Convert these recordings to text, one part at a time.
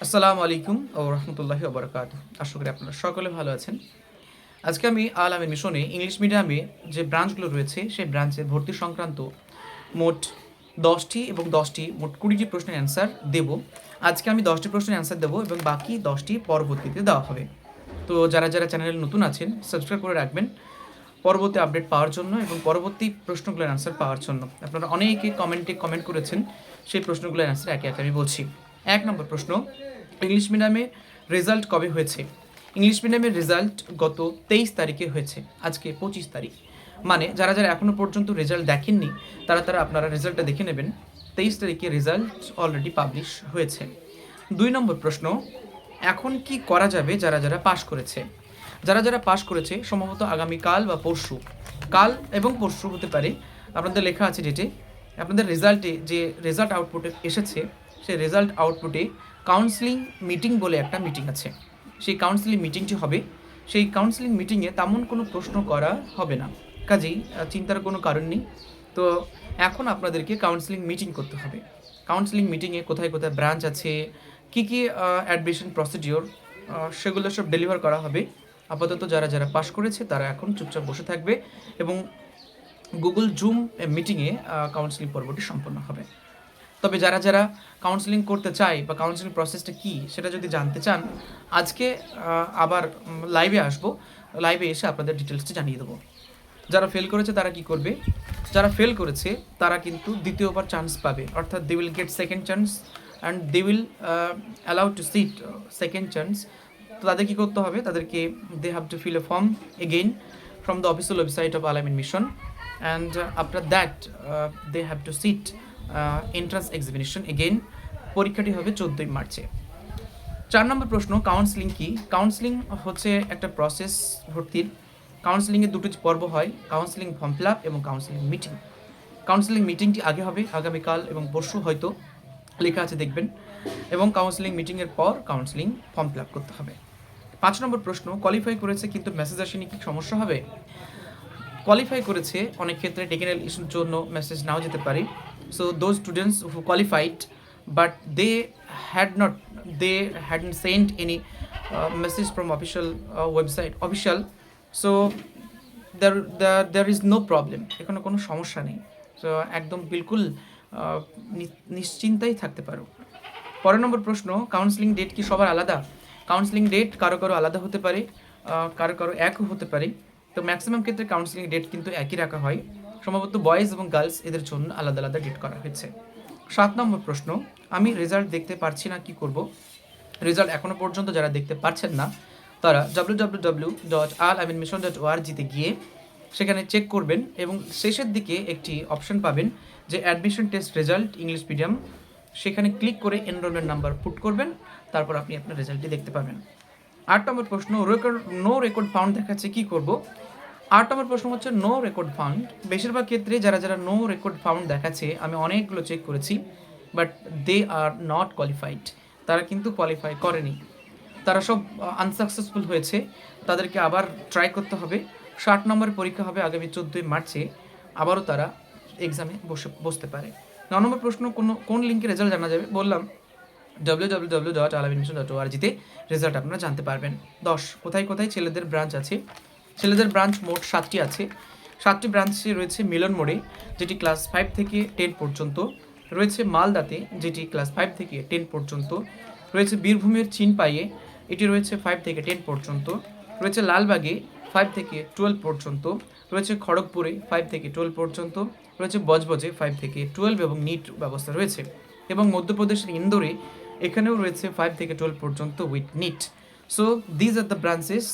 আসসালামু আলাইকুম ও রহমতুল্লাহি ওবরাকাতুহ। আশা করি আপনারা সকলে ভালো আছেন। আজকে আমি আল আমিন মিশনে ইংলিশ মিডিয়ামে যে ব্রাঞ্চগুলো রয়েছে সেই ব্রাঞ্চে ভর্তি সংক্রান্ত মোট ১০টি এবং ১০টি মোট ২০টি প্রশ্নের অ্যান্সার দেব। আজকে আমি ১০টি প্রশ্নের অ্যান্সার দেব এবং বাকি 10টি পরবর্তীতে দেওয়া হবে। তো যারা চ্যানেলে নতুন আছেন সাবস্ক্রাইব করে রাখবেন পরবর্তী আপডেট পাওয়ার জন্য এবং পরবর্তী প্রশ্নগুলোর অ্যান্সার পাওয়ার জন্য। আপনারা অনেকে কমেন্ট করেছেন, সেই প্রশ্নগুলোর অ্যান্সার একে একে আমি বলছি। ১ নম্বর প্রশ্ন, ইংলিশ মিডিয়ামে রেজাল্ট কবে হয়েছে? ইংলিশ মিডিয়ামের রেজাল্ট গত ২৩ তারিখে হয়েছে, আজকে ২৫ তারিখ। মানে যারা এখনও পর্যন্ত রেজাল্ট দেখেননি তারা আপনারা রেজাল্টটা দেখে নেবেন। ২৩ তারিখে রেজাল্ট অলরেডি পাবলিশ হয়েছে। ২ নম্বর প্রশ্ন, এখন কি করা যাবে যারা পাশ করেছে? যারা পাশ করেছে সম্ভবত আগামীকাল বা পরশু, কাল এবং পরশু হতে পারে, আপনাদের লেখা আছে ডেটে, আপনাদের রেজাল্টে যে রেজাল্ট আউটপুটে এসেছে সেই রেজাল্ট আউটপুটে কাউন্সিলিং মিটিং বলে একটা মিটিং আছে। সেই কাউন্সিলিং মিটিংটি হবে। সেই কাউন্সিলিং মিটিংয়ে তেমন কোনো প্রশ্ন করা হবে না, কাজেই চিন্তার কোনো কারণ নেই। তো এখন আপনাদেরকে কাউন্সিলিং মিটিং করতে হবে। কাউন্সিলিং মিটিংয়ে কোথায় কোথায় ব্রাঞ্চ আছে, কী কী অ্যাডমিশন প্রসিডিওর, সেগুলো সব ডেলিভার করা হবে। আপাতত যারা পাশ করেছে তারা এখন চুপচাপ বসে থাকবে এবং গুগল জুম মিটিংয়ে কাউন্সিলিং পর্বটি সম্পন্ন হবে। তবে যারা কাউন্সিলিং করতে চায় বা কাউন্সিলিং প্রসেসটা কী সেটা যদি জানতে চান, আজকে আবার লাইভে আসবো, লাইভে এসে আপনাদের ডিটেলসটি জানিয়ে দেবো। যারা ফেল করেছে তারা কি করবে? যারা ফেল করেছে তারা কিন্তু দ্বিতীয়বার চান্স পাবে, অর্থাৎ they will get second chance and they will allow to sit second chance. তো তাদের কী করতে হবে? তাদেরকে they have to fill a form again from the official website of Al Ameen Mission and after that they have to sit entrance examination again. পরীক্ষাটি হবে 14ই মার্চে। 4 নম্বর প্রশ্ন, কাউন্সিলিং কি? কাউন্সিলিং হচ্ছে একটা প্রসেস ভর্তির। কাউন্সিলিংয়ের দুটো পর্ব হয়, কাউন্সিলিং ফর্ম ফিল আপ এবং কাউন্সিলিং মিটিং। কাউন্সিলিং মিটিংটি আগে হবে, আগামীকাল এবং পরশু হয়তো লেখা আছে দেখবেন, এবং কাউন্সিলিং মিটিংয়ের পর কাউন্সিলিং ফর্ম ফিল আপ করতে হবে। 5 নম্বর প্রশ্ন, কোয়ালিফাই করেছে কিন্তু মেসেজ আসেনি, কি সমস্যা হবে? কোয়ালিফাই করেছে, অনেক ক্ষেত্রে টেকনিক্যাল ইস্যুর জন্য মেসেজ নাও যেতে পারে। So those students who qualified but they hadn't sent any message from official website official, so there is no problem, এখানে কোনো সমস্যা নেই। সো একদম বিলকুল নিশ্চিন্তাই থাকতে পারো। পরের নম্বর প্রশ্ন, কাউন্সিলিং ডেট কি সবার আলাদা? কাউন্সিলিং ডেট কারো আলাদা হতে পারে, কারো একও হতে পারে। তো ম্যাক্সিমাম ক্ষেত্রে কাউন্সিলিং ডেট কিন্তু একই রাখা হয়, সম্ভবত বয়েজ এবং গার্লস এদের জন্য আলাদা আলাদা ডেট করা হয়েছে। 7 নম্বর প্রশ্ন, আমি রেজাল্ট দেখতে পারছি না, কি করব? রেজাল্ট এখনও পর্যন্ত যারা দেখতে পারছেন না তারা www.alaminmission.org-তে গিয়ে সেখানে চেক করবেন এবং শেষের দিকে একটি অপশন পাবেন যে admission test result English medium, সেখানে ক্লিক করে এনরোলমেন্ট নাম্বার পুট করবেন, তারপর আপনি আপনার রেজাল্টটি দেখতে পাবেন। 8 নম্বর প্রশ্ন, নো রেকর্ড ফাউন্ড দেখাচ্ছে, কি করব? 8 নম্বর প্রশ্ন হচ্ছে নো রেকর্ড ফাউন্ড। বেশিরভাগ ক্ষেত্রে যারা নো রেকর্ড ফাউন্ড দেখাচ্ছে, আমি অনেকগুলো চেক করেছি, but they are not qualified, তারা কিন্তু কোয়ালিফাই করেনি, তারা সব আনসাকসেসফুল হয়েছে, তাদেরকে আবার ট্রাই করতে হবে। 60 নম্বরের পরীক্ষা হবে আগামী 14ই মার্চে, আবারও তারা এক্সামে বসতে পারে। 9 নম্বর প্রশ্ন, কোন লিঙ্কে রেজাল্ট জানা যাবে? বললাম www.alaminmission.org-তে রেজাল্ট আপনারা জানতে পারবেন। 10, কোথায় কোথায় ছেলেদের ব্রাঞ্চ আছে? ছেলেদের ব্রাঞ্চ মোট 7টি আছে। 7টি ব্রাঞ্চে রয়েছে মিলন মোড়ে, যেটি ক্লাস 5 থেকে 10 পর্যন্ত, রয়েছে মালদাতে, যেটি ক্লাস 5 থেকে 10 পর্যন্ত, রয়েছে বীরভূমের চিনপাইয়ে, এটি রয়েছে 5 থেকে 10 পর্যন্ত, রয়েছে লালবাগে 5 থেকে 12 পর্যন্ত, রয়েছে খড়গপুরে 5 থেকে 12 পর্যন্ত, রয়েছে বজবজে 5 থেকে 12 এবং নিট ব্যবস্থা রয়েছে, এবং মধ্যপ্রদেশের ইন্দোরে এখানেও রয়েছে 5 থেকে 12 পর্যন্ত with NEET. So these are the branches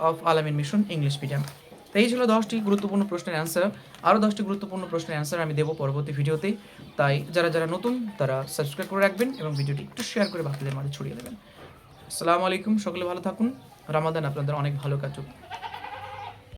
of Al Ameen Mission English medium. তো এই ছিল 10টি গুরুত্বপূর্ণ প্রশ্নের অ্যান্সার। আরও 10টি গুরুত্বপূর্ণ প্রশ্নের অ্যান্সার আমি দেবো পরবর্তী ভিডিওতেই। তাই যারা নতুন তারা সাবস্ক্রাইব করে রাখবেন এবং ভিডিওটি একটু শেয়ার করে বাকিদের মাঝে ছড়িয়ে দেবেন। আসসালামু আলাইকুম, সকলে ভালো থাকুন। রামাদান আপনাদের অনেক ভালো কাটুক।